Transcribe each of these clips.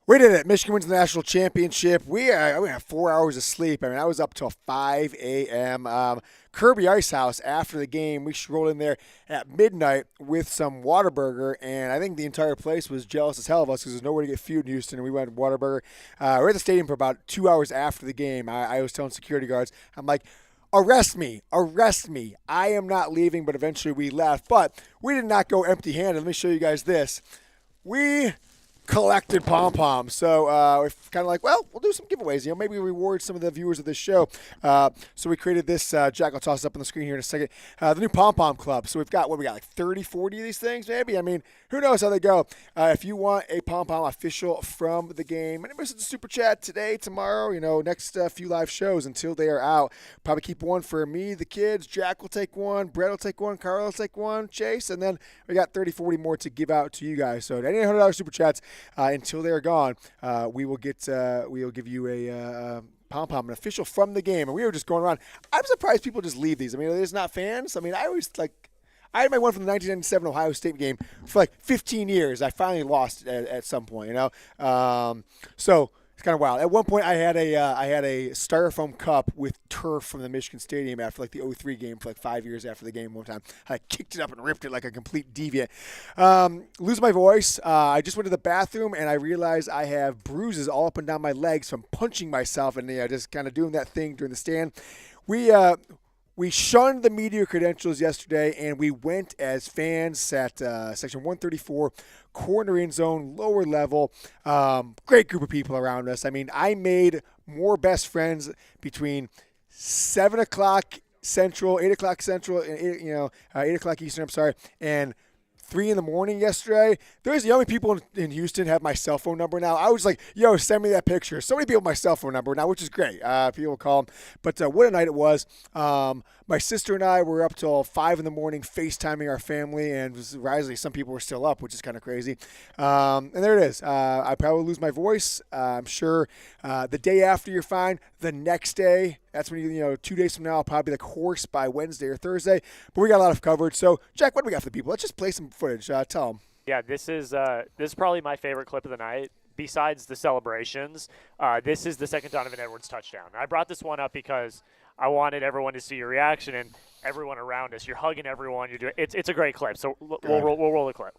We did it. Michigan wins the national championship. We had 4 hours of sleep. I mean, I was up till 5 a.m. Kirby Ice House after the game. We strolled in there at midnight with some Whataburger, and I think the entire place was jealous as hell of us because there's nowhere to get food in Houston, and we went Whataburger. We were at the stadium for about 2 hours after the game. I was telling security guards, I'm like, arrest me, arrest me. I am not leaving, but eventually we left. But we did not go empty-handed. Let me show you guys this. We collected pom-poms. So we're kind of like, well, we'll do some giveaways. Maybe reward some of the viewers of this show. So we created this. Jack, I'll toss it up on the screen here in a second. The new pom-pom club. So we've got, like 30, 40 of these things, maybe? I mean, who knows how they go. If you want a pom-pom official from the game, anybody sends a super chat today, tomorrow, next few live shows until they are out. Probably keep one for me, the kids. Jack will take one. Brett will take one. Carl will take one. Chase. And then we got 30, 40 more to give out to you guys. So any $100 super chats, until they're gone, we will give you a pom-pom, an official from the game. And we were just going around. I'm surprised people just leave these. I mean, are they just not fans? I mean, I had my one from the 1997 Ohio State game for like 15 years. I finally lost at some point, So it's kind of wild. At one point, I had a styrofoam cup with turf from the Michigan Stadium after like the '03 game for like 5 years after the game. One time, I kicked it up and ripped it like a complete deviant. Lose my voice. I just went to the bathroom and I realized I have bruises all up and down my legs from punching myself and just kind of doing that thing during the stand. We shunned the media credentials yesterday, and we went as fans at Section 134, corner end zone, lower level. Great group of people around us. I mean, I made more best friends between 7 o'clock Central, 8 o'clock Central, and 8 o'clock Eastern, I'm sorry, and 3 in the morning yesterday. There's the only people in Houston have my cell phone number now. I was like, yo, send me that picture. So many people have my cell phone number now, which is great. People call them. But what a night it was. My sister and I were up till 5 in the morning FaceTiming our family, and surprisingly, some people were still up, which is kind of crazy. And there it is. I probably lose my voice. I'm sure the day after you're fine. The next day, that's when 2 days from now, I'll probably be like hoarse by Wednesday or Thursday. But we got a lot of coverage. So, Jack, what do we got for the people? Let's just play some footage. Tell them. Yeah, this is probably my favorite clip of the night. Besides the celebrations, this is the second Donovan Edwards touchdown. I brought this one up because I wanted everyone to see your reaction and everyone around us. You're hugging everyone. You're doing it's a great clip. So we'll roll the clip.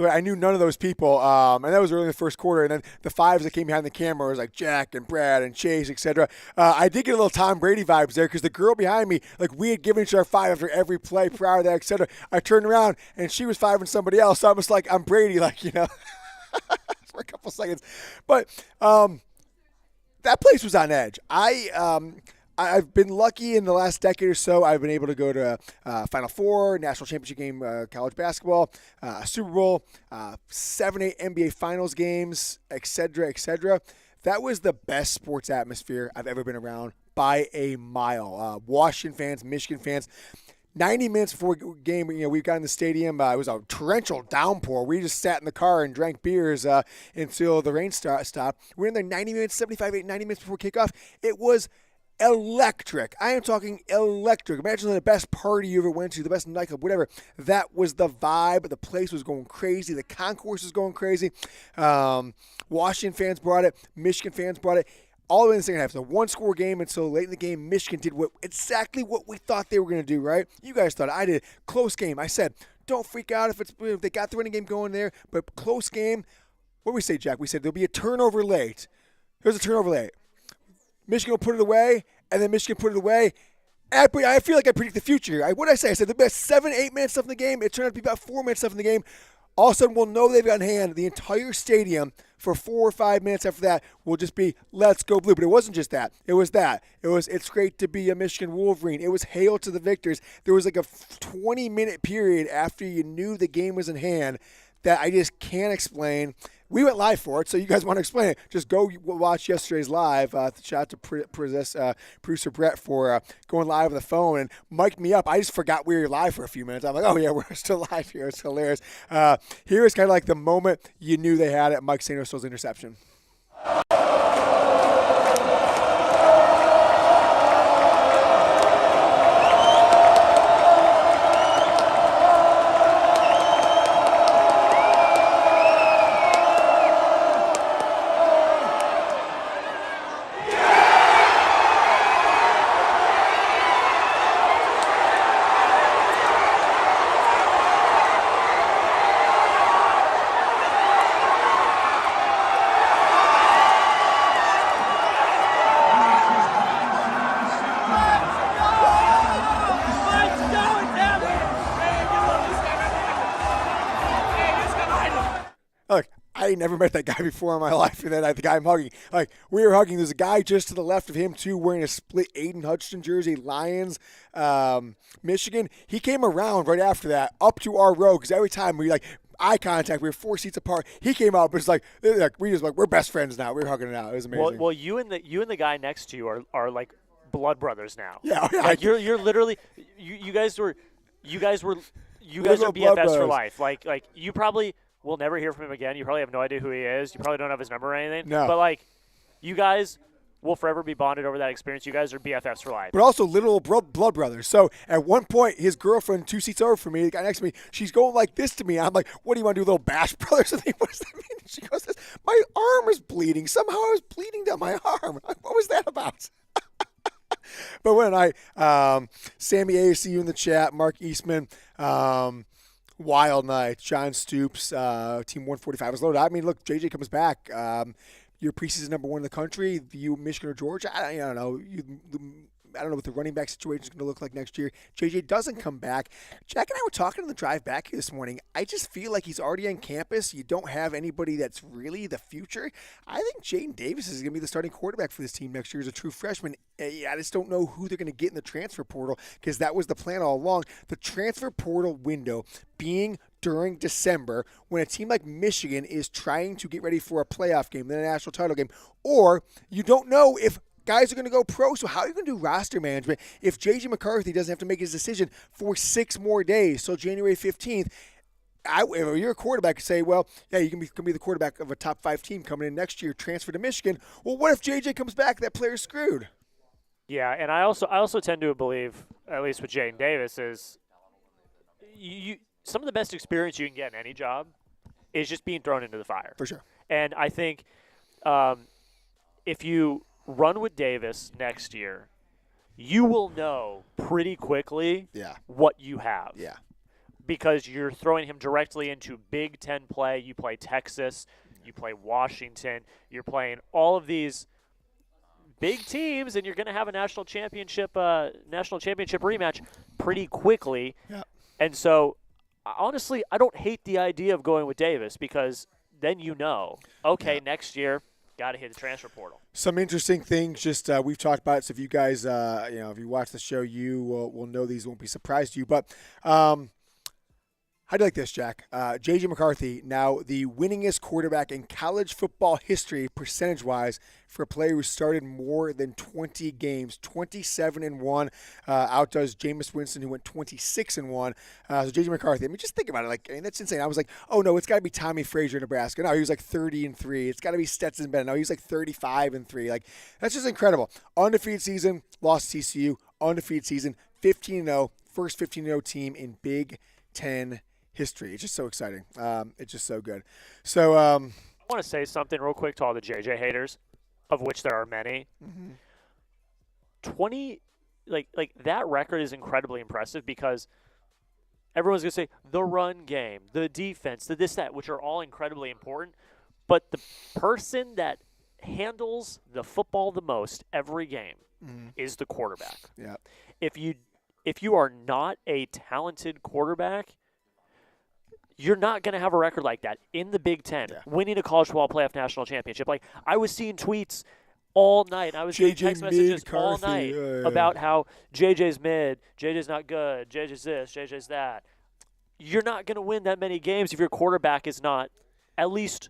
I knew none of those people, and that was early in the first quarter. And then the fives that came behind the camera was like Jack and Brad and Chase, etc. I did get a little Tom Brady vibes there because the girl behind me, like we had given each other 5 after every play prior to that, etc. I turned around and she was 5 and somebody else. So I was like, I'm Brady, for a couple seconds. But that place was on edge. I've been lucky in the last decade or so. I've been able to go to Final Four, National Championship game, college basketball, Super Bowl, 7, 8 NBA Finals games, et cetera, et cetera. That was the best sports atmosphere I've ever been around by a mile. Washington fans, Michigan fans. 90 minutes before the game, we got in the stadium. It was a torrential downpour. We just sat in the car and drank beers until the rain stopped. We were in there 90 minutes, 90 minutes before kickoff. It was electric. I am talking electric. Imagine the best party you ever went to, the best nightclub, whatever. That was the vibe. The place was going crazy. The concourse was going crazy. Washington fans brought it. Michigan fans brought it. All the way in the second half. It's a one-score game until late in the game. Michigan did exactly what we thought they were going to do, right? You guys thought. I did. Close game. I said, don't freak out if they got the running game going there, but close game. What did we say, Jack? We said there'll be a turnover late. There's a turnover late. Michigan will put it away, and then Michigan put it away. I feel like I predict the future. What did I say? I said the best 7, 8 minutes left in the game. It turned out to be about 4 minutes left in the game. All of a sudden, we'll know they've got in hand. The entire stadium for 4 or 5 minutes after that will just be, let's go blue. But it wasn't just that. It was that. It was, it's great to be a Michigan Wolverine. It was hail to the victors. There was like a 20-minute period after you knew the game was in hand that I just can't explain. We went live for it, so you guys want to explain it, just go watch yesterday's live. Shout out to producer Brett for going live on the phone and mic'd me up. I just forgot we were live for a few minutes. I'm like, oh, yeah, we're still live here. It's hilarious. Here is kind of like the moment you knew they had it, Mike Sainristil's interception. Look, I never met that guy before in my life, and then the guy I'm hugging. Like, we were hugging. There's a guy just to the left of him, too, wearing a split Aiden Hutchinson jersey, Lions, Michigan. He came around right after that up to our row, because every time we, eye contact, we were 4 seats apart. He came out, but it's like we're best friends now. We were hugging it out. It was amazing. Well, you and the guy next to you are like blood brothers now. Yeah, like you're literally you guys are BFFs for life. Like you probably will never hear from him again. You probably have no idea who he is. You probably don't have his number or anything. No. But you guys will forever be bonded over that experience. You guys are BFFs for life. But also literal blood brothers. So at one point, his girlfriend, 2 seats over from me, the guy next to me, she's going like this to me. I'm like, what do you want to do, little bash brothers? What does that mean? And she goes, my arm is bleeding. Somehow I was bleeding down my arm. What was that about? But when Sammy A, see you in the chat, Mark Eastman, wild night, John Stoops, Team 145 was loaded. I mean, look, JJ comes back. Your preseason number 1 in the country, you, Michigan or Georgia. I don't know. I don't know what the running back situation is going to look like next year. JJ doesn't come back. Jack and I were talking on the drive back here this morning. I just feel like he's already on campus. You don't have anybody that's really the future. I think Jaden Davis is going to be the starting quarterback for this team next year as a true freshman. I just don't know who they're going to get in the transfer portal because that was the plan all along. The transfer portal window being during December when a team like Michigan is trying to get ready for a playoff game, then a national title game, or you don't know if guys are going to go pro, so how are you going to do roster management if JJ McCarthy doesn't have to make his decision for 6 more days, so January 15th? If you're a quarterback, you say, well, yeah, you can be the quarterback of a top 5 team coming in next year, transfer to Michigan. Well, what if JJ comes back? That player's screwed. Yeah, and I also tend to believe, at least with Jaden Davis, is some of the best experience you can get in any job is just being thrown into the fire. For sure. And I think if you run with Davis next year, you will know pretty quickly what you have. Yeah. Because you're throwing him directly into Big Ten play. You play Texas. You play Washington. You're playing all of these big teams, and you're going to have a national championship rematch pretty quickly. Yeah. And so, honestly, I don't hate the idea of going with Davis because then next year, got to hit the transfer portal. Some interesting things. Just we've talked about it. So if you guys, if you watch the show, you will know these won't be surprised to you. But how do you like this, Jack? JJ McCarthy, now the winningest quarterback in college football history, percentage-wise, for a player who started more than 20 games, 27-1. Outdoes Jameis Winston, who went 26-1. So JJ McCarthy. I mean, just think about it. That's insane. I was like, oh no, it's got to be Tommy Frazier in Nebraska. No, he was like 30-3. It's got to be Stetson Bennett. No, he was like 35-3. Like, that's just incredible. Undefeated season, lost to TCU. Undefeated season, 15-0. First 15-0 team in Big Ten history. It's just so exciting. It's just so good. So I want to say something real quick to all the JJ haters, of which there are many. Mm-hmm. 20, that record is incredibly impressive because everyone's going to say the run game, the defense, the this, that, which are all incredibly important. But the person that handles the football the most every game is the quarterback. Yeah. If you are not a talented quarterback, You're not going to have a record like that in the Big Ten, winning a college football playoff national championship. Like, I was seeing tweets all night. I was getting text messages all night about how JJ's mid, JJ's not good, JJ's this, JJ's that. You're not going to win that many games if your quarterback is not at least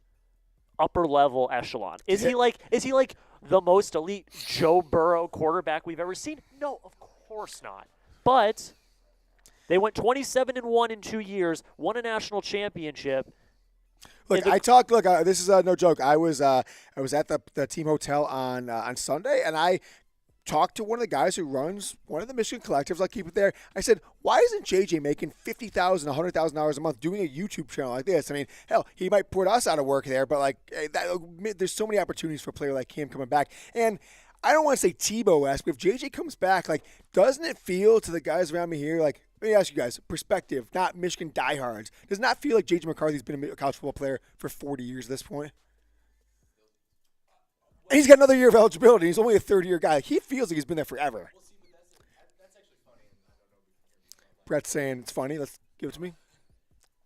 upper level echelon. Is he like the most elite Joe Burrow quarterback we've ever seen? No, of course not. But they went 27-1 in 2 years, won a national championship. Look, this is no joke. I was at the team hotel on Sunday, and I talked to one of the guys who runs one of the Michigan collectives. I keep it there. I said, why isn't JJ making $50,000, $100,000 a month doing a YouTube channel like this? I mean, hell, he might put us out of work there, but there's so many opportunities for a player like him coming back. And I don't want to say Tebow-esque, but if JJ comes back, doesn't it feel to the guys around me here, let me ask you guys, perspective, not Michigan diehards, does it not feel like JJ McCarthy's been a college football player for 40 years at this point? And he's got another year of eligibility. He's only a third-year guy. He feels like he's been there forever. Well, see, but that's actually funny. And I don't know if you can hear me. Brett's saying it's funny. Let's give it to me.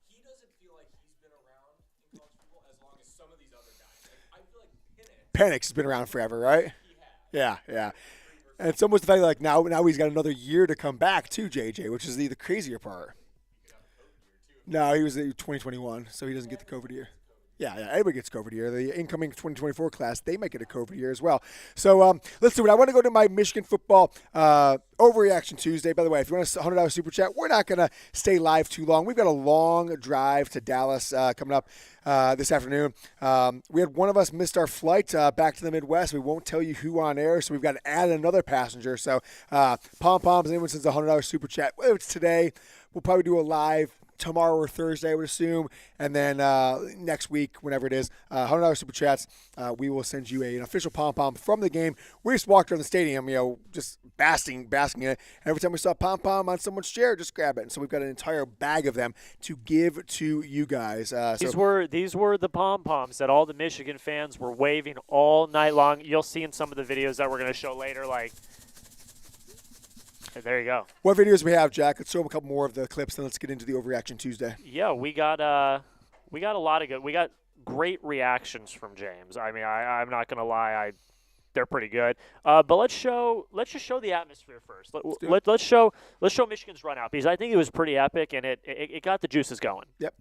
He doesn't feel like he's been around in college football as long as some of these other guys. I feel like Penix has been around forever, right? Yeah. And it's almost the fact that now he's got another year to come back too, JJ, which is the crazier part. No, he was 2021, so he doesn't get the COVID year. Yeah, everybody gets COVID year. The incoming 2024 class, they might get a COVID year as well. So let's do it. I want to go to my Michigan football Overreaction Tuesday. By the way, if you want a $100 super chat, we're not going to stay live too long. We've got a long drive to Dallas coming up this afternoon. We had one of us missed our flight back to the Midwest. We won't tell you who on air, so we've got to add another passenger. So pom-poms, anyone sends a $100 super chat, whether it's today, we'll probably do a live tomorrow or Thursday, I would assume, and then next week, whenever it is, $100 super chats, we will send you an official pom-pom from the game. We just walked around the stadium, just basking in it. And every time we saw a pom-pom on someone's chair, just grab it. And so we've got an entire bag of them to give to you guys. These were the pom-poms that all the Michigan fans were waving all night long. You'll see in some of the videos that we're going to show later, there you go. What videos do we have, Jack? Let's show them a couple more of the clips, then let's get into the Overreaction Tuesday. Yeah, we got a lot of good. We got great reactions from James. I mean, I'm not gonna lie, they're pretty good. But let's just show the atmosphere first. Let's show Michigan's run out, because I think it was pretty epic and it got the juices going. Yep.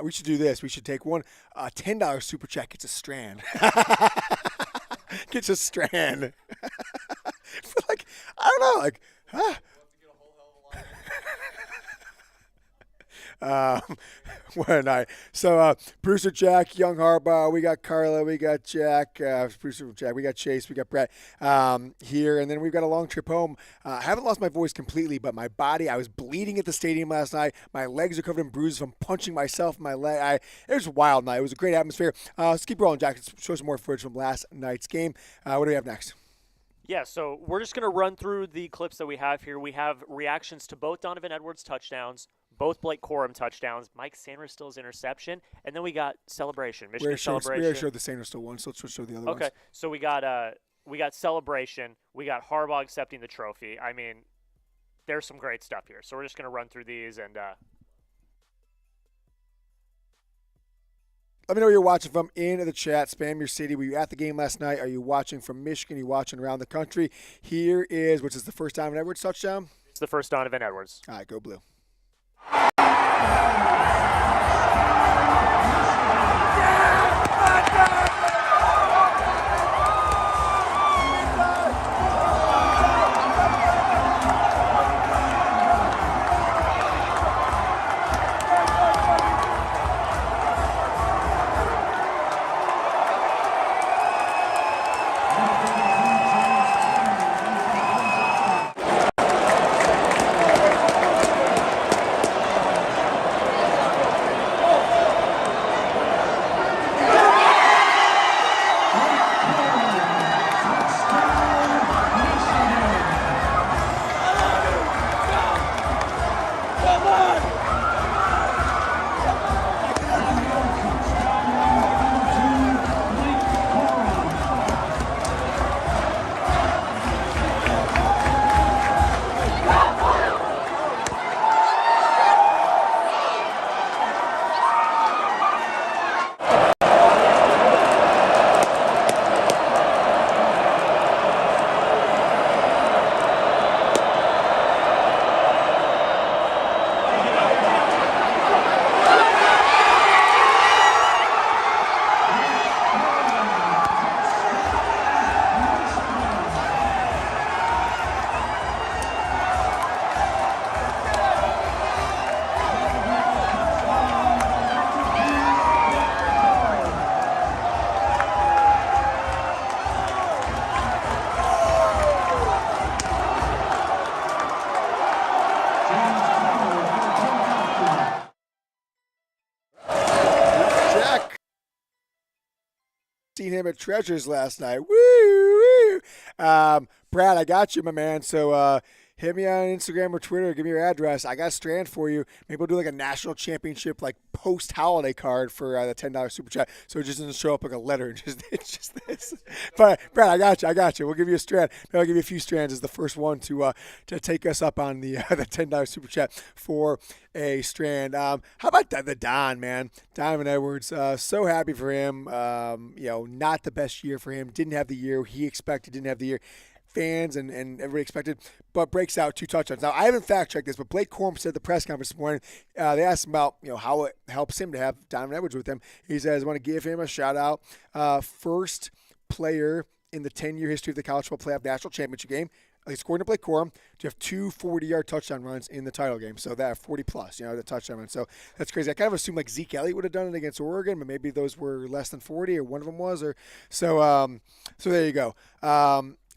We should do this. We should take one $10 super chat gets a strand. Gets a strand. I don't know. What a night. So, Producer Jack, Young Harbaugh, we got Carla, we got Jack, Producer Jack, we got Chase, we got Brett here, and then we've got a long trip home. I haven't lost my voice completely, but my body, I was bleeding at the stadium last night. My legs are covered in bruises from punching myself in my leg. It was a wild night. It was a great atmosphere. Let's keep rolling, Jack. Let's show some more footage from last night's game. What do we have next? Yeah, so we're just going to run through the clips that we have here. We have reactions to both Donovan Edwards' touchdowns, both Blake Corum touchdowns, Mike Sainristil's interception, and then we got celebration, Michigan celebration. We already showed the Sainristil one, so let's show the other ones. Okay, so we got celebration, we got Harbaugh accepting the trophy. I mean, there's some great stuff here. So we're just going to run through these and let me know where you're watching from in the chat. Spam your city. Were you at the game last night? Are you watching from Michigan? Are you watching around the country? Here is, which is the first Donovan Edwards touchdown? It's the first Donovan Edwards. All right, go Blue. at Treasures last night. Woo! Brad, I got you, my man. So hit me on Instagram or Twitter. Give me your address. I got a strand for you. Maybe we'll do like a national championship, like post-holiday card for the $10 super chat. So it just doesn't show up like a letter. It's just this. But Brad, I got you. We'll give you a strand. Maybe I'll give you a few strands as the first one to take us up on the $10 super chat for a strand. How about the Don, man? Donovan Edwards. So happy for him. Not the best year for him. Didn't have the year he expected. Didn't have the year fans and everybody expected, but breaks out 2 touchdowns. Now, I haven't fact-checked this, but Blake Corum said at the press conference this morning, they asked him about how it helps him to have Donovan Edwards with him. He says, I want to give him a shout-out. First player in the 10-year history of the college football playoff national championship game, at least according to Blake Corum, to have 2 40-yard touchdown runs in the title game. So that 40-plus, the touchdown run. So that's crazy. I kind of assumed like Zeke Elliott would have done it against Oregon, but maybe those were less than 40, or one of them was. So there you go.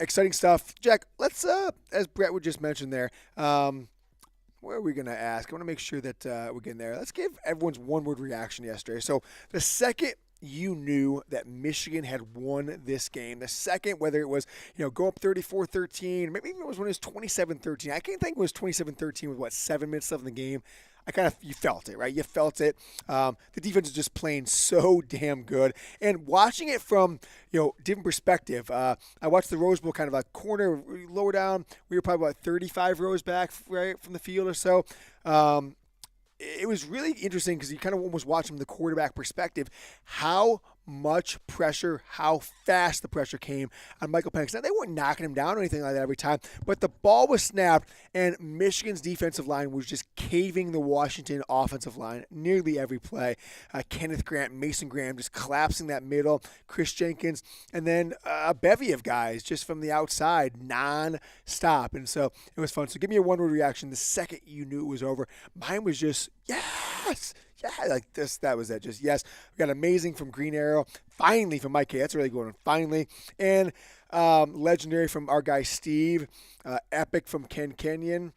Exciting stuff. Jack, let's, as Brett would just mention there, what are we going to ask? I want to make sure that we're getting there. Let's give everyone's one-word reaction yesterday. So the second you knew that Michigan had won this game, the second, whether it was, go up 34-13, maybe even it was when it was 27-13. I can't think it was 27-13 with, 7 minutes left in the game. You felt it, right? You felt it. The defense is just playing so damn good. And watching it from, different perspective, I watched the Rose Bowl kind of a corner lower down. We were probably about 35 rows back right from the field or so. It was really interesting because you kind of almost watch from the quarterback perspective how much pressure, how fast the pressure came on Michael Penix. Now, they weren't knocking him down or anything like that every time, but the ball was snapped, and Michigan's defensive line was just caving the Washington offensive line nearly every play. Kenneth Grant, Mason Graham just collapsing that middle, Chris Jenkins, and then a bevy of guys just from the outside non-stop. And so it was fun. So give me a one-word reaction the second you knew it was over. Mine was just, yes! Yeah, like this, that was it. Just yes. We got amazing from Green Arrow. Finally from Mike K. That's really going on. Finally. And legendary from our guy Steve. Epic from Ken Kenyon.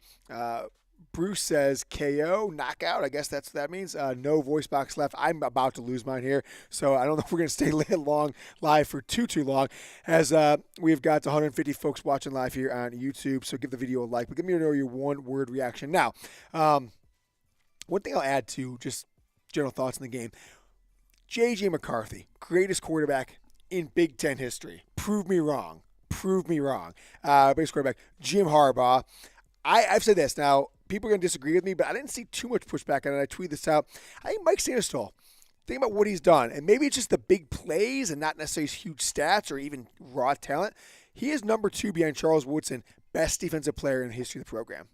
Bruce says KO, knockout. I guess that's what that means. No voice box left. I'm about to lose mine here. So I don't know if we're going to stay long live for too long, as we've got 150 folks watching live here on YouTube. So give the video a like. But give me your one-word reaction. Now, one thing I'll add to just general thoughts in the game. JJ McCarthy, greatest quarterback in Big Ten history. Prove me wrong. Biggest quarterback. Jim Harbaugh. I've said this. Now, people are going to disagree with me, but I didn't see too much pushback on it. I tweeted this out. I think Mike Sainristil, think about what he's done. And maybe it's just the big plays and not necessarily huge stats or even raw talent. He is number 2 behind Charles Woodson, best defensive player in the history of the program.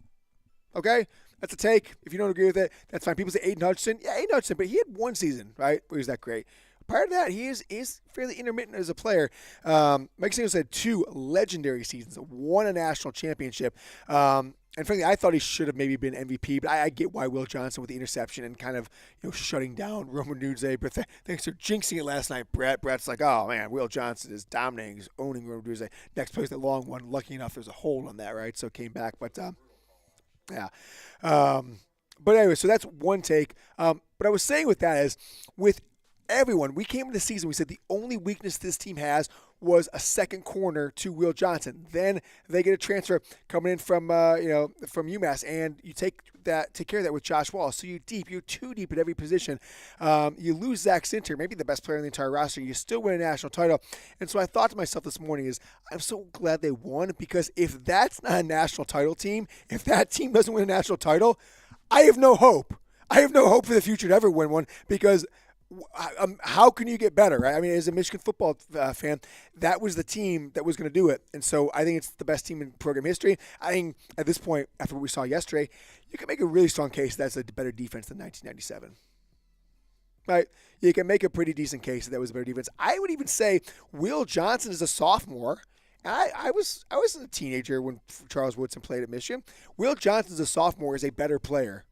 Okay? That's a take. If you don't agree with it, that's fine. People say Aiden Hutchinson. Yeah, Aiden Hutchinson, but he had one season, right, where he was that great. Prior to that, he is fairly intermittent as a player. Mike Sainristil had 2 legendary seasons, won a national championship. And frankly, I thought he should have maybe been MVP, but I get why Will Johnson with the interception and kind of shutting down Roman Nudze. But thanks for jinxing it last night, Brett. Brett's like, oh, man, Will Johnson is dominating. He's owning Roman Nudze. Next place, the long one. Lucky enough, there's a hold on that, right? So came back. But, yeah. But anyway, so that's one take. But I was saying with that is, with everyone, we came into the season, we said the only weakness this team has was a second corner to Will Johnson. Then they get a transfer coming in from from UMass, and you take care of that with Josh Wallace. So you're too deep at every position. You lose Zach Sinter, maybe the best player in the entire roster. You still win a national title. And so I thought to myself this morning is, I'm so glad they won, because if that's not a national title team, if that team doesn't win a national title, I have no hope. I have no hope for the future to ever win one, because how can you get better, right? I mean, as a Michigan football fan, that was the team that was going to do it. And so I think it's the best team in program history. I think at this point, after what we saw yesterday, you can make a really strong case that's a better defense than 1997. Right? You can make a pretty decent case that was a better defense. I would even say Will Johnson is a sophomore. And I was a teenager when Charles Woodson played at Michigan. Will Johnson is a sophomore, is a better player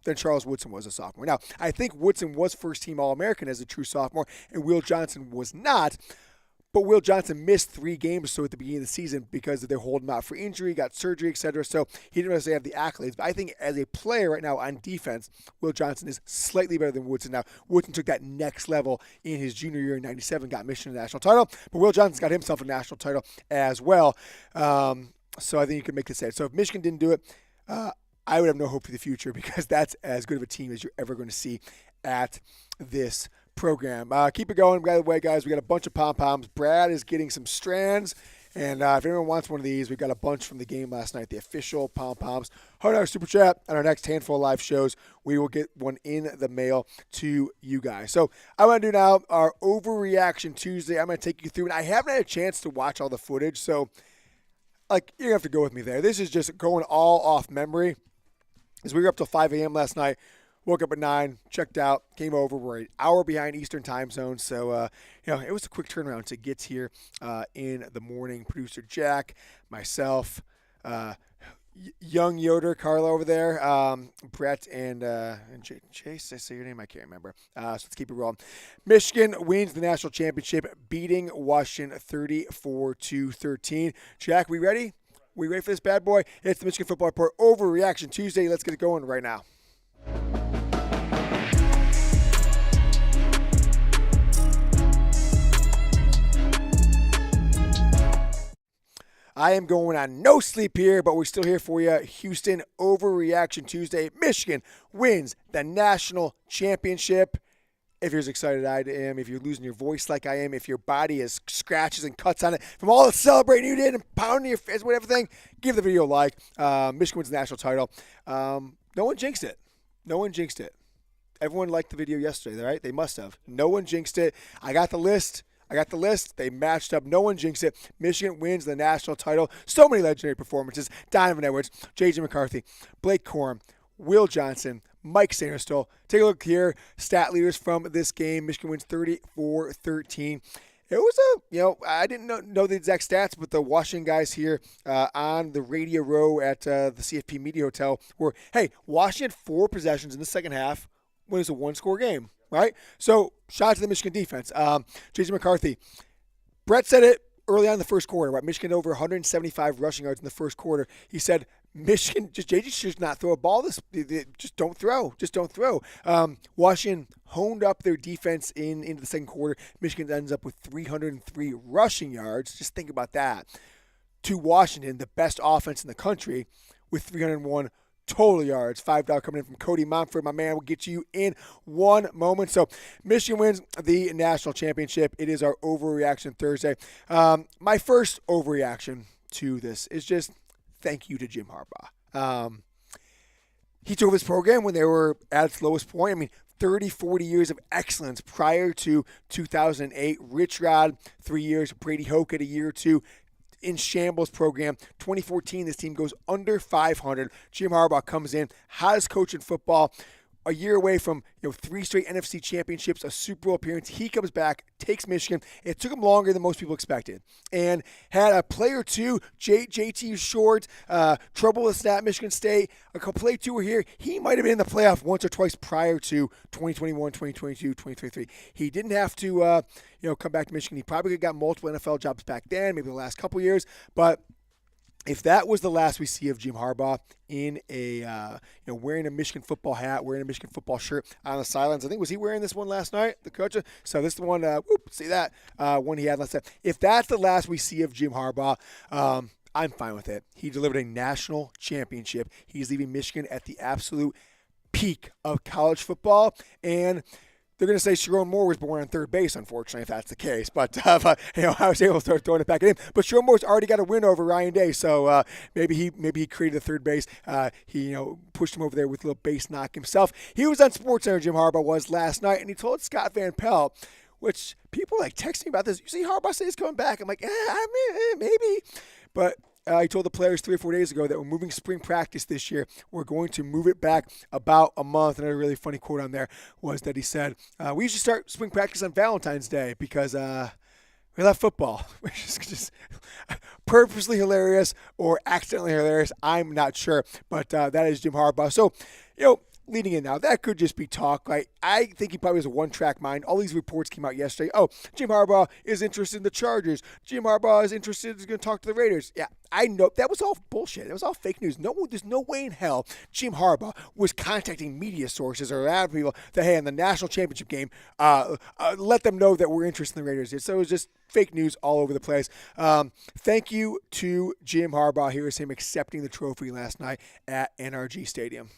than Charles Woodson was a sophomore. Now, I think Woodson was first-team All-American as a true sophomore, and Will Johnson was not. But Will Johnson missed 3 games or so at the beginning of the season because they're holding him out for injury, got surgery, etc. So he didn't necessarily have the accolades. But I think as a player right now on defense, Will Johnson is slightly better than Woodson. Now, Woodson took that next level in his junior year in '97, got Michigan a national title. But Will Johnson's got himself a national title as well. So I think you can make this say. So if Michigan didn't do it, I would have no hope for the future because that's as good of a team as you're ever going to see at this program. Keep it going. By the way, guys, we got a bunch of pom-poms. Brad is getting some strands. And if anyone wants one of these, we've got a bunch from the game last night, the official pom-poms. $100 Super Chat on our next handful of live shows. We will get one in the mail to you guys. So I want to do now our Overreaction Tuesday. I'm going to take you through, and I haven't had a chance to watch all the footage, so you're going to have to go with me there. This is just going all off memory. As we were up till 5 a.m. last night, woke up at 9, checked out, came over. We're an hour behind Eastern time zone, so it was a quick turnaround to get here in the morning. Producer Jack, myself, young Yoder, Carla over there, Brett, and Chase. I say your name, I can't remember. So let's keep it rolling. Michigan wins the national championship, beating Washington 34-13. Jack, we ready? We ready for this bad boy? It's the Michigan Football Report Overreaction Tuesday. Let's get it going right now. I am going on no sleep here, but we're still here for you. Houston Overreaction Tuesday. Michigan wins the national championship. If you're as excited as I am, if you're losing your voice like I am, if your body has scratches and cuts on it from all the celebrating you did and pounding your fist, whatever thing, give the video a like. Michigan wins the national title. No one jinxed it. No one jinxed it. Everyone liked the video yesterday, right? They must have. No one jinxed it. I got the list. They matched up. No one jinxed it. Michigan wins the national title. So many legendary performances. Donovan Edwards, JJ McCarthy, Blake Corum, Will Johnson, Mike Sainristil. Take a look here. Stat leaders from this game. Michigan wins 34-13. It was I didn't know the exact stats, but the Washington guys here on the radio row at the CFP Media Hotel were, hey, Washington had 4 possessions in the second half when it was a 1-score game. Right? So, shout out to the Michigan defense. JJ McCarthy. Brett said it early on in the first quarter, right? Michigan over 175 rushing yards in the first quarter. He said, Michigan, JJ should not throw a ball. Just don't throw. Just don't throw. Washington honed up their defense into the second quarter. Michigan ends up with 303 rushing yards. Just think about that. To Washington, the best offense in the country, with 301 total yards. $5 coming in from Cody Montford. My man will get you in one moment. So Michigan wins the national championship. It is our Overreaction Thursday. My first overreaction to this is just thank you to Jim Harbaugh. He drove his program when they were at its lowest point. I mean, 30, 40 years of excellence prior to 2008. Rich Rod, 3 years. Brady Hoke at a year or two. In shambles program. 2014, this team goes under 500. Jim Harbaugh comes in, hottest coach in football, a year away from 3 straight NFC championships, a Super Bowl appearance. He comes back, takes Michigan. It took him longer than most people expected, and had a play or two. JT Short, trouble with snap, Michigan State. A couple play two were here. He might have been in the playoff once or twice prior to 2021, 2022, 2023. He didn't have to come back to Michigan. He probably could have got multiple NFL jobs back then, maybe the last couple years, but if that was the last we see of Jim Harbaugh in a wearing a Michigan football hat, wearing a Michigan football shirt on the sidelines, I think, was he wearing this one last night, the coach? So this is the one, see that one he had last night. If that's the last we see of Jim Harbaugh, I'm fine with it. He delivered a national championship. He's leaving Michigan at the absolute peak of college football, and they're going to say Sharon Moore was born on third base, unfortunately, if that's the case. But I was able to start throwing it back at him. But Sharon Moore's already got a win over Ryan Day, so maybe he created a third base. He pushed him over there with a little base knock himself. He was on SportsCenter, Jim Harbaugh was last night, and he told Scott Van Pelt, which people text me about this. You see Harbaugh say he's coming back. I'm like, maybe. But he told the players 3 or 4 days ago that we're moving spring practice this year. We're going to move it back about a month. And a really funny quote on there was that he said, we usually start spring practice on Valentine's Day because we love football, which is just purposely hilarious or accidentally hilarious. I'm not sure. But that is Jim Harbaugh. So, leading in now. That could just be talk. I think he probably has a one-track mind. All these reports came out yesterday. Oh, Jim Harbaugh is interested in the Chargers. Jim Harbaugh is interested, is going to talk to the Raiders. Yeah, I know. That was all bullshit. That was all fake news. There's no way in hell Jim Harbaugh was contacting media sources or other people that, hey, in the national championship game, let them know that we're interested in the Raiders. So it was just fake news all over the place. Thank you to Jim Harbaugh. Here is him accepting the trophy last night at NRG Stadium.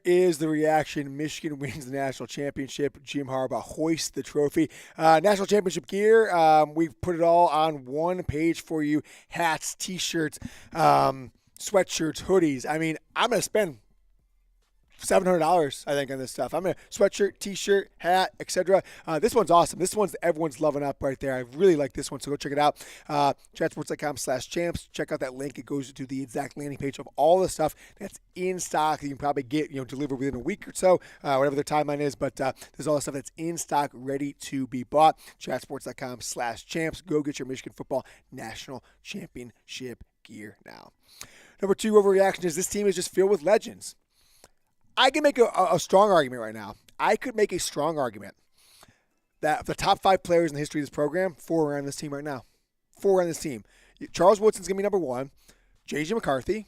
Is the reaction. Michigan wins the national championship. Jim Harbaugh hoists the trophy. National championship gear. We've put it all on one page for you. Hats, T-shirts, sweatshirts, hoodies. I mean, I'm going to spend $700, I think, on this stuff. I'm a sweatshirt, T-shirt, hat, etc. This one's awesome. This one's everyone's loving up right there. I really like this one, so go check it out. Chatsports.com/champs. Check out that link. It goes to the exact landing page of all the stuff that's in stock that you can probably get, delivered within a week or so, whatever the timeline is. But there's all the stuff that's in stock, ready to be bought. Chatsports.com/champs. Go get your Michigan football national championship gear now. Number 2 overreaction is this team is just filled with legends. I can make a strong argument right now. I could make a strong argument that of the top 5 players in the history of this program, 4 are on this team right now. 4 on this team. Charles Woodson's going to be number 1. JJ McCarthy,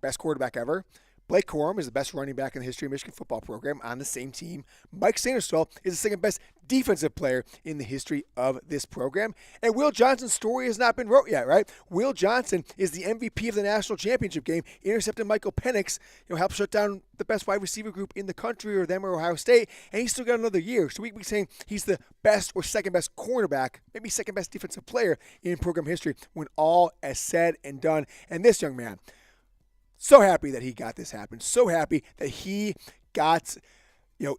best quarterback ever. Blake Corum is the best running back in the history of Michigan football program on the same team. Mike Sainristil is the second best defensive player in the history of this program. And Will Johnson's story has not been wrote yet, right? Will Johnson is the MVP of the national championship game, intercepted Michael Penix, helped shut down the best wide receiver group in the country, or them or Ohio State, and he's still got another year. So we can be saying he's the best or second best cornerback, maybe second best defensive player in program history when all is said and done. And this young man, so happy that he got this happen. So happy that he got,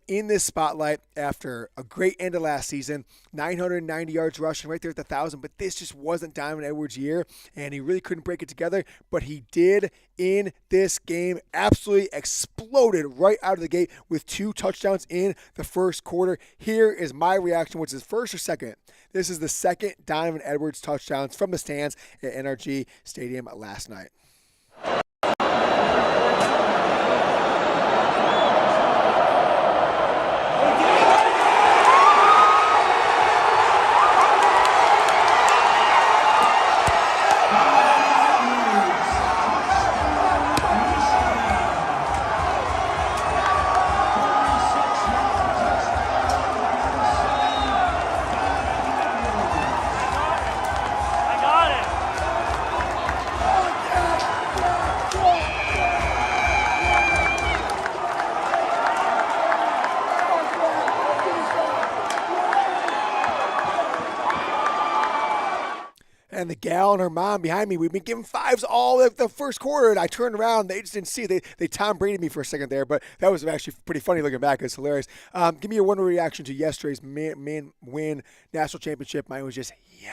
in this spotlight after a great end of last season. 990 yards rushing right there at the 1,000. But this just wasn't Diamond Edwards' year, and he really couldn't break it together. But he did in this game. Absolutely exploded right out of the gate with 2 touchdowns in the first quarter. Here is my reaction, which is first or second. This is the second Diamond Edwards touchdowns from the stands at NRG Stadium last night. And the gal and her mom behind me, we've been giving 5s all of the first quarter, and I turned around. They just didn't see it. They Tom Brady'd me for a second there, but that was actually pretty funny looking back. It's hilarious. Give me your one reaction to yesterday's man win national championship. Mine was just, yeah.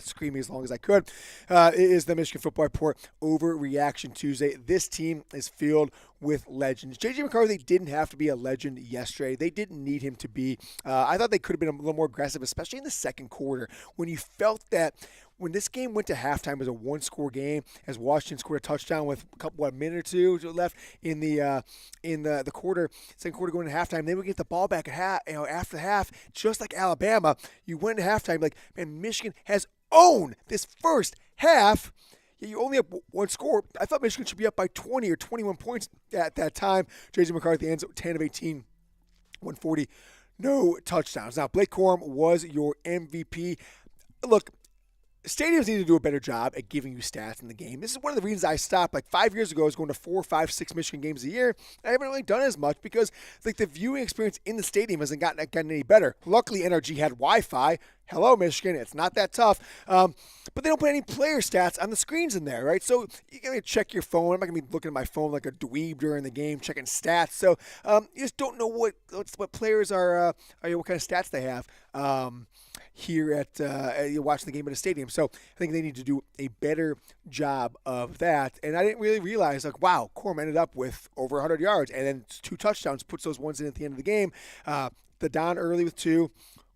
Screaming as long as I could. It is the Michigan Football Report Overreaction Tuesday. This team is filled with legends. JJ McCarthy didn't have to be a legend yesterday. They didn't need him to be. I thought they could have been a little more aggressive, especially in the second quarter, when you felt that when this game went to halftime as a one-score game, as Washington scored a touchdown with a minute or two left in the quarter, second quarter going to halftime, they would get the ball back at after the half, just like Alabama. You went to halftime like, man, Michigan has owned this first half. You only have one score. I thought Michigan should be up by 20 or 21 points at that time. JJ McCarthy ends up 10 of 18, 140, no touchdowns. Now, Blake Corum was your MVP. Look, stadiums need to do a better job at giving you stats in the game. This is one of the reasons I stopped. Like 5 years ago, I was going to 4, 5, 6 Michigan games a year. I haven't really done as much because like the viewing experience in the stadium hasn't gotten any better. Luckily, NRG had Wi-Fi. Hello, Michigan. It's not that tough. But they don't put any player stats on the screens in there, right? So you got to check your phone. I'm not going to be looking at my phone like a dweeb during the game, checking stats. So you just don't know what players are, what kind of stats they have. Here at watching the game at a stadium. So I think they need to do a better job of that. And I didn't really realize, like, wow, Corum ended up with over 100 yards and then 2 touchdowns, puts those ones in at the end of the game. The Don early with 2,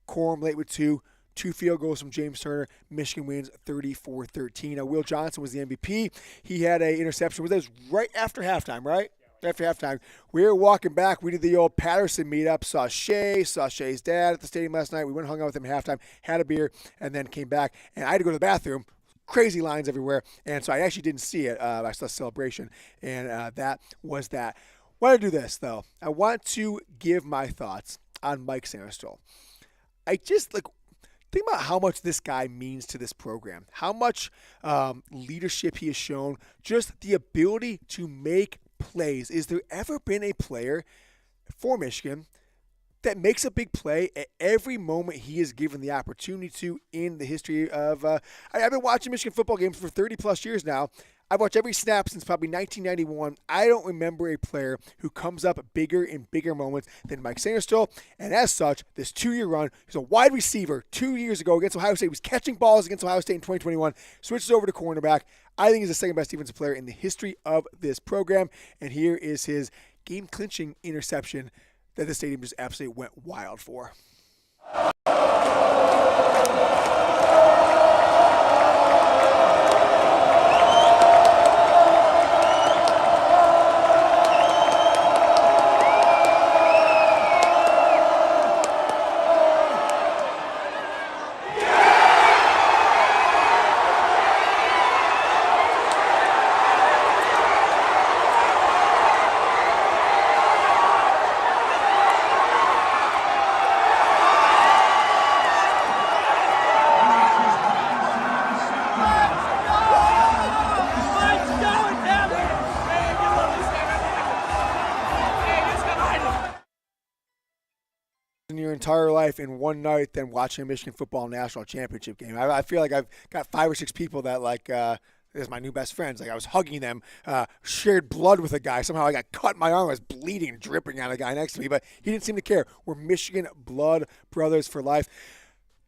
Corum late with 2. 2 field goals from James Turner. Michigan wins 34-13. Now, Will Johnson was the MVP. He had an interception. That was right after halftime, right? After halftime, we were walking back. We did the old Patterson meetup. Saw Shay's dad at the stadium last night. We went and hung out with him at halftime, had a beer, and then came back. And I had to go to the bathroom. Crazy lines everywhere. And so I actually didn't see it. I saw a celebration, and that was that. I want to do this, though. I want to give my thoughts on Mike Sainristil. I just, think about how much this guy means to this program, how much leadership he has shown, just the ability to make plays. Is there ever been a player for Michigan that makes a big play at every moment he is given the opportunity to in the history of I've been watching Michigan football games for 30 plus years now. I've watched every snap since probably 1991. I don't remember a player who comes up bigger in bigger moments than Mike Sainristil. And as such, this 2-year run, he's a wide receiver 2 years ago against Ohio State. He was catching balls against Ohio State in 2021, switches over to cornerback. I think he's the second best defensive player in the history of this program. And here is his game-clinching interception that the stadium just absolutely went wild for. In your entire life in one night than watching a Michigan football national championship game. I feel like I've got 5 or 6 people that is my new best friends. Like I was hugging them, shared blood with a guy. Somehow I got cut. My arm was bleeding and dripping on a guy next to me, but he didn't seem to care. We're Michigan blood brothers for life.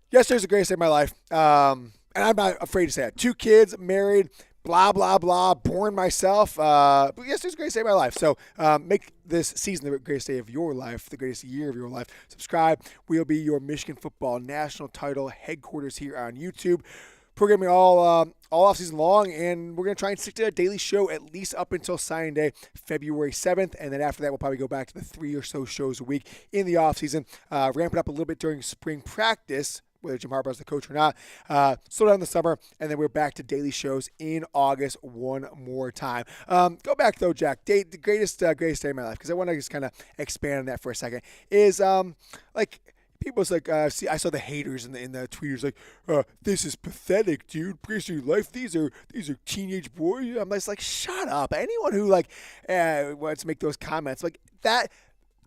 Yesterday's the greatest day of my life. And I'm not afraid to say it. 2 kids, married, blah, blah, blah, born myself. But yesterday's the greatest day of my life. So make this season the greatest day of your life, the greatest year of your life. Subscribe. We'll be your Michigan football national title headquarters here on YouTube. Programming all offseason long, and we're going to try and stick to a daily show at least up until signing day, February 7th, and then after that we'll probably go back to the 3 or so shows a week in the offseason, ramp it up a little bit during spring practice, whether Jim Harbaugh is the coach or not, slow down the summer, and then we're back to daily shows in August one more time. Go back, though, Jack. The greatest day of my life, because I want to just kind of expand on that for a second, is people's I saw the haters in the tweeters this is pathetic, dude. Greatest day of your life. These are teenage boys. I'm just like, shut up. Anyone who wants to make those comments like that.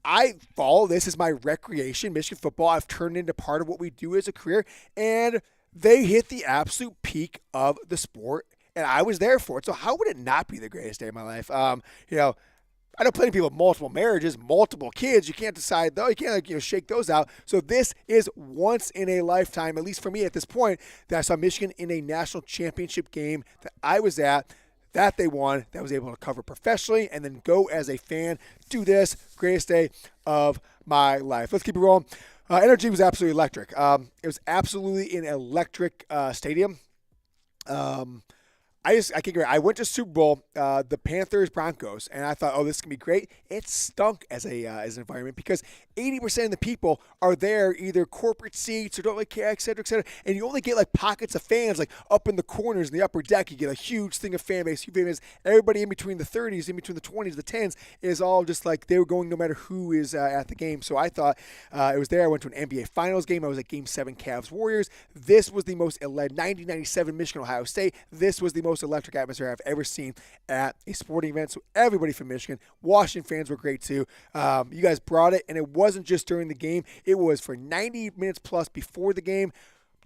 I follow this as my recreation, Michigan football. I've turned into part of what we do as a career, and they hit the absolute peak of the sport, and I was there for it. So how would it not be the greatest day of my life? I know plenty of people with multiple marriages, multiple kids. You can't decide, though. You can't shake those out. So this is once in a lifetime, at least for me at this point, that I saw Michigan in a national championship game that I was at, that they won, that I was able to cover professionally, and then go as a fan, do this, greatest day of my life. Let's keep it rolling. NRG was absolutely electric. It was absolutely an electric stadium. I I can't get it. I went to Super Bowl, the Panthers Broncos, and I thought, oh, this can be great. It stunk as an environment because 80% of the people are there either corporate seats or don't really care, et cetera, and you only get like pockets of fans like up in the corners in the upper deck. You get a huge thing of fan base. Everybody in between the 30s, in between the 20s, the 10s is all just like they were going no matter who is at the game. So I thought it was there. I went to an NBA Finals game. I was at Game 7 Cavs Warriors. This was the most 1997 Michigan Ohio State. This was the most electric atmosphere I've ever seen at a sporting event. So everybody from Michigan, Washington fans were great too. You guys brought it, and it wasn't just during the game. It was for 90 minutes plus before the game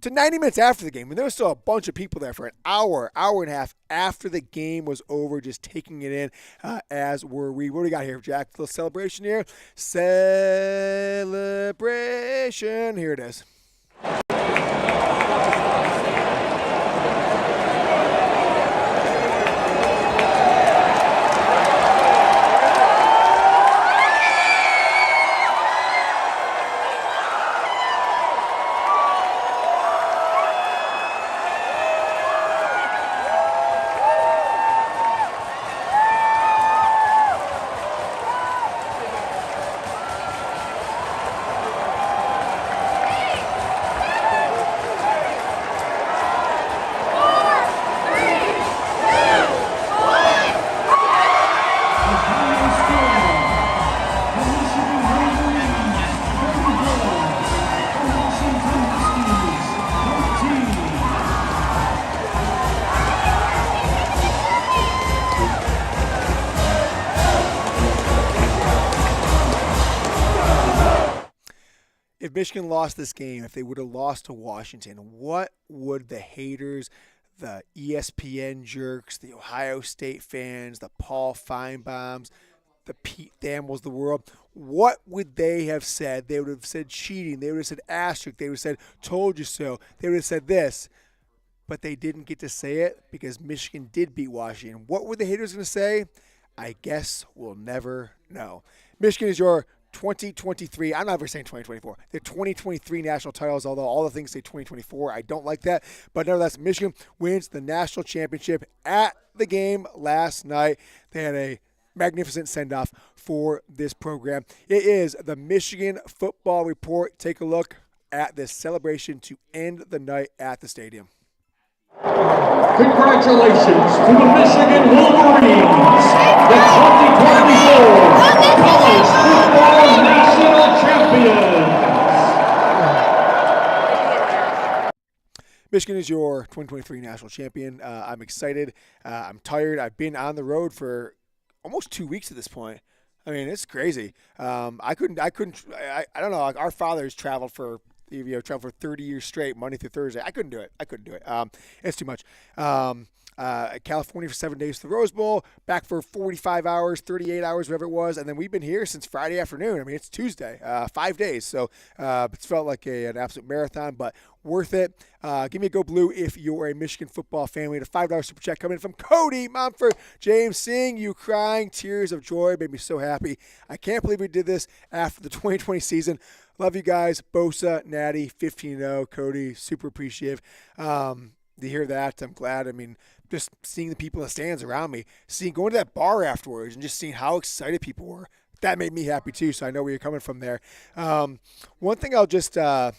to 90 minutes after the game. And there was still a bunch of people there for an hour and a half after the game was over, just taking it in, as were we. What do we got here, Jack? A little celebration here. Celebration. Here it is. If Michigan lost this game, if they would have lost to Washington, what would the haters, the ESPN jerks, the Ohio State fans, the Paul Feinbaums, the Pete Thamels of the world, what would they have said? They would have said cheating. They would have said asterisk. They would have said told you so. They would have said this. But they didn't get to say it because Michigan did beat Washington. What were the haters going to say? I guess we'll never know. Michigan is your 2023, I'm not ever saying 2024, the 2023 national titles, although all the things say 2024. I don't like that. But nevertheless, Michigan wins the national championship at the game last night. They had a magnificent send-off for this program. It is the Michigan Football Report. Take a look at this celebration to end the night at the stadium. Congratulations to the Michigan Wolverines, the 2024 College Football National Champions. Michigan is your 2023 national champion. I'm excited. I'm tired. I've been on the road for almost 2 weeks at this point. I mean, it's crazy. I don't know. Like our fathers traveled for 30 years straight, Monday through Thursday. I couldn't do it. It's too much. California for 7 days for the Rose Bowl, back for 45 hours, 38 hours, whatever it was, and then we've been here since Friday afternoon. I mean, it's Tuesday, 5 days, so it's felt like an absolute marathon, but worth it. Give me a Go Blue if you're a Michigan football fan. We had a $5 super chat coming in from Cody Mumford. James, seeing you crying tears of joy made me so happy. I can't believe we did this after the 2020 season. Love you guys. Bosa, Natty, 15-0. Cody, super appreciative. To hear that, I'm glad. I mean, just seeing the people in the stands around me, going to that bar afterwards and just seeing how excited people were, that made me happy too, so I know where you're coming from there. One thing I'll just add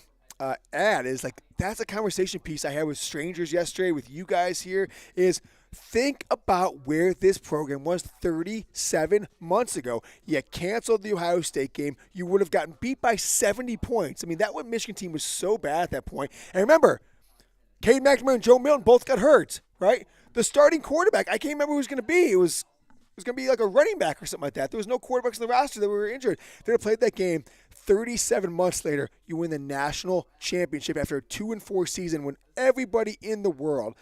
is, like, that's a conversation piece I had with strangers yesterday, with you guys here, is think about where this program was 37 months ago. You canceled the Ohio State game. You would have gotten beat by 70 points. I mean, that one Michigan team was so bad at that point. And remember, Cade McNamara and Joe Milton both got hurt, right? The starting quarterback, I can't remember who it was going to be. It was going to be like a running back or something like that. There was no quarterbacks on the roster that were injured. They would have played that game. 37 months later, you win the national championship after a 2-4 season when everybody in the world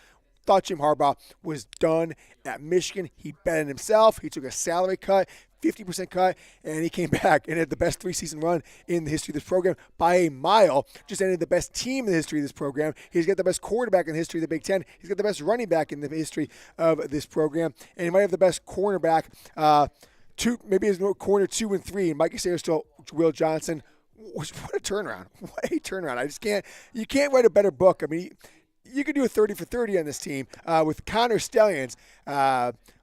thought Jim Harbaugh was done at Michigan. He bet on himself. He took a salary cut, 50% cut, and he came back and had the best 3-season run in the history of this program by a mile. Just ended the best team in the history of this program. He's got the best quarterback in the history of the Big Ten. He's got the best running back in the history of this program. And he might have the best cornerback, maybe his corner 2 and 3, and Mike Sainristil, Will Johnson. What a turnaround. What a turnaround. You can't write a better book. I mean, you could do a 30 for 30 on this team with Connor Stellions,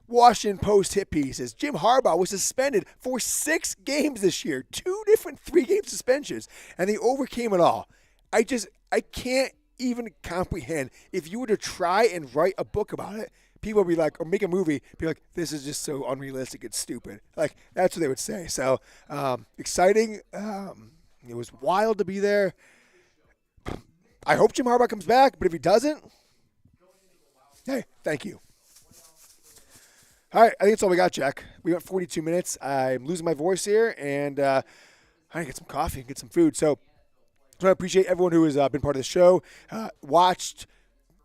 Washington Post hit pieces. Jim Harbaugh was suspended for 6 games this year, 2 different 3-game suspensions, and they overcame it all. I can't even comprehend. If you were to try and write a book about it, people would be like, or make a movie, be like, this is just so unrealistic, it's stupid. Like, that's what they would say. So, exciting. It was wild to be there. I hope Jim Harbaugh comes back, but if he doesn't, hey, thank you. All right, I think that's all we got, Jack. We went 42 minutes. I'm losing my voice here, and I need to get some coffee and get some food. So I appreciate everyone who has been part of the show, watched.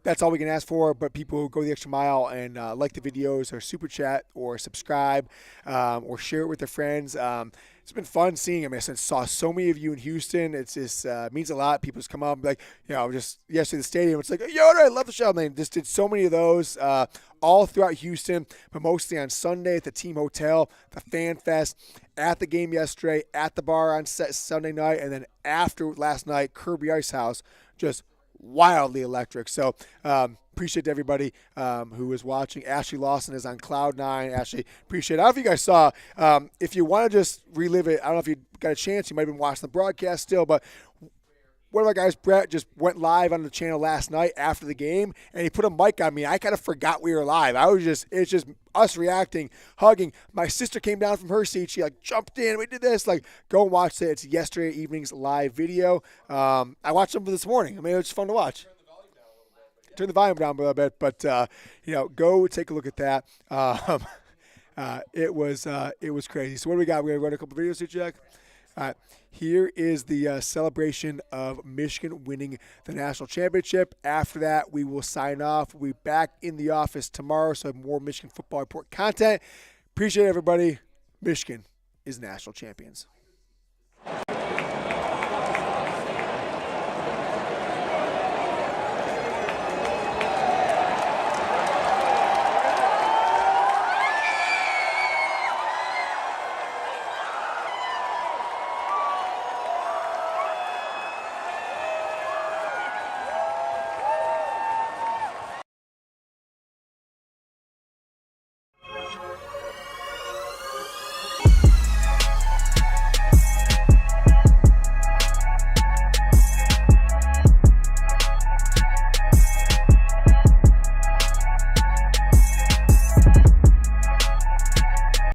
That's all we can ask for, but people who go the extra mile and like the videos or super chat or subscribe or share it with their friends. It's been fun seeing. I mean, I saw so many of you in Houston. It's just means a lot. People just come up and be like, just yesterday at the stadium. It's like, Yoder, I love the show. Man, just did so many of those all throughout Houston, but mostly on Sunday at the team hotel, the Fan Fest, at the game yesterday, at the bar on Sunday night, and then after last night, Kirby Ice House, just wildly electric. So appreciate everybody who was watching. Ashley Lawson is on Cloud 9. Ashley, appreciate it. I don't know if you guys saw. If you want to just relive it, I don't know if you got a chance. You might have been watching the broadcast still, but one of our guys, Brett, just went live on the channel last night after the game, and he put a mic on me. I kind of forgot we were live. It's just us reacting, hugging. My sister came down from her seat. She jumped in. We did this. Go and watch it. It's yesterday evening's live video. I watched some of it this morning. I mean, it was fun to watch. Turn the volume down a little bit, but go take a look at that. It was crazy. So what do we got? We're gonna run a couple videos here, Jack. All right. Here is the celebration of Michigan winning the national championship. After that, we will sign off. We'll be back in the office tomorrow, so more Michigan Football Report content. Appreciate everybody. Michigan is national champions.